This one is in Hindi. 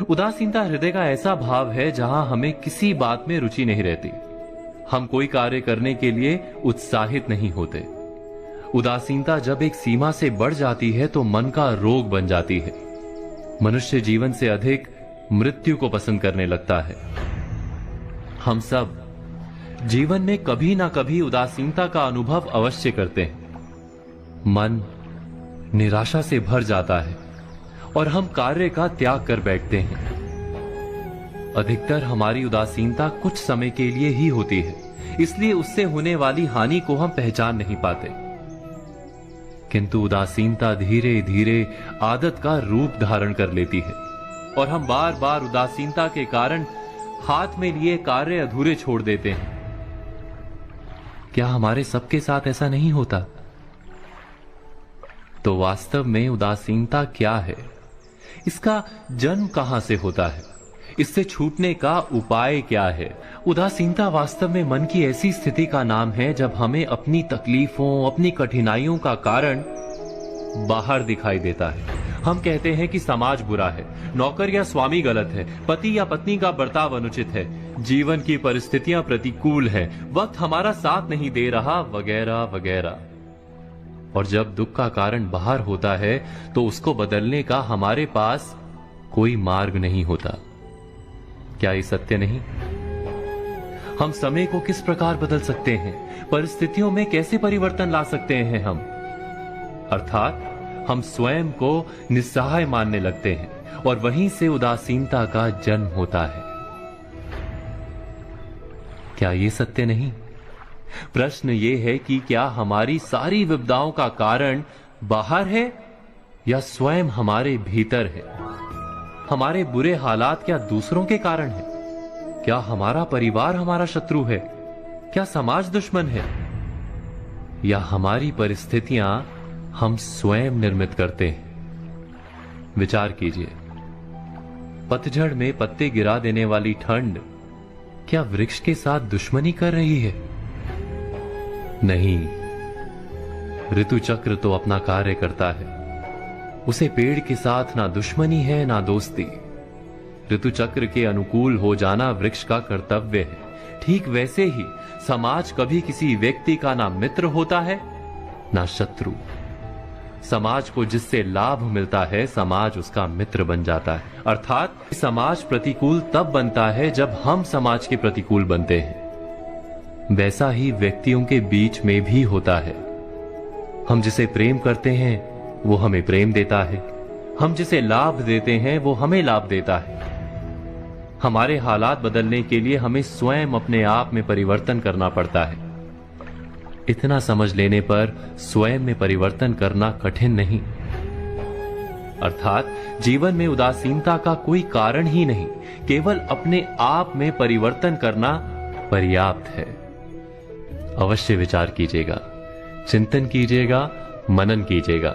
उदासीनता हृदय का ऐसा भाव है जहां हमें किसी बात में रुचि नहीं रहती। हम कोई कार्य करने के लिए उत्साहित नहीं होते। उदासीनता जब एक सीमा से बढ़ जाती है तो मन का रोग बन जाती है। मनुष्य जीवन से अधिक मृत्यु को पसंद करने लगता है। हम सब जीवन में कभी ना कभी उदासीनता का अनुभव अवश्य करते हैं। मन निराशा से भर जाता है और हम कार्य का त्याग कर बैठते हैं। अधिकतर हमारी उदासीनता कुछ समय के लिए ही होती है, इसलिए उससे होने वाली हानि को हम पहचान नहीं पाते। किंतु उदासीनता धीरे धीरे आदत का रूप धारण कर लेती है और हम बार बार उदासीनता के कारण हाथ में लिए कार्य अधूरे छोड़ देते हैं। क्या हमारे सबके साथ ऐसा नहीं होता? तो वास्तव में उदासीनता क्या है? इसका जन्म कहां से होता है? इससे छूटने का उपाय क्या है? उदासीनता वास्तव में मन की ऐसी स्थिति का नाम है जब हमें अपनी तकलीफों, अपनी कठिनाइयों का कारण बाहर दिखाई देता है। हम कहते हैं कि समाज बुरा है, नौकर या स्वामी गलत है, पति या पत्नी का बर्ताव अनुचित है, जीवन की परिस्थितियां प्रतिकूल है, वक्त हमारा साथ नहीं दे रहा, वगैरह वगैरह। और जब दुख का कारण बाहर होता है तो उसको बदलने का हमारे पास कोई मार्ग नहीं होता। क्या ये सत्य नहीं? हम समय को किस प्रकार बदल सकते हैं? परिस्थितियों में कैसे परिवर्तन ला सकते हैं हम? अर्थात हम स्वयं को निस्सहाय मानने लगते हैं और वहीं से उदासीनता का जन्म होता है। क्या ये सत्य नहीं? प्रश्न ये है कि क्या हमारी सारी विपदाओं का कारण बाहर है या स्वयं हमारे भीतर है? हमारे बुरे हालात क्या दूसरों के कारण है? क्या हमारा परिवार हमारा शत्रु है? क्या समाज दुश्मन है? या हमारी परिस्थितियां हम स्वयं निर्मित करते हैं? विचार कीजिए। पतझड़ में पत्ते गिरा देने वाली ठंड क्या वृक्ष के साथ दुश्मनी कर रही है? नहीं, ऋतु चक्र तो अपना कार्य करता है। उसे पेड़ के साथ ना दुश्मनी है ना दोस्ती। ऋतु चक्र के अनुकूल हो जाना वृक्ष का कर्तव्य है। ठीक वैसे ही समाज कभी किसी व्यक्ति का ना मित्र होता है ना शत्रु। समाज को जिससे लाभ मिलता है समाज उसका मित्र बन जाता है। अर्थात समाज प्रतिकूल तब बनता है जब हम समाज के प्रतिकूल बनते हैं। वैसा ही व्यक्तियों के बीच में भी होता है। हम जिसे प्रेम करते हैं वो हमें प्रेम देता है, हम जिसे लाभ देते हैं वो हमें लाभ देता है। हमारे हालात बदलने के लिए हमें स्वयं अपने आप में परिवर्तन करना पड़ता है। इतना समझ लेने पर स्वयं में परिवर्तन करना कठिन नहीं। अर्थात जीवन में उदासीनता का कोई कारण ही नहीं, केवल अपने आप में परिवर्तन करना पर्याप्त है। अवश्य विचार कीजिएगा, चिंतन कीजिएगा, मनन कीजिएगा।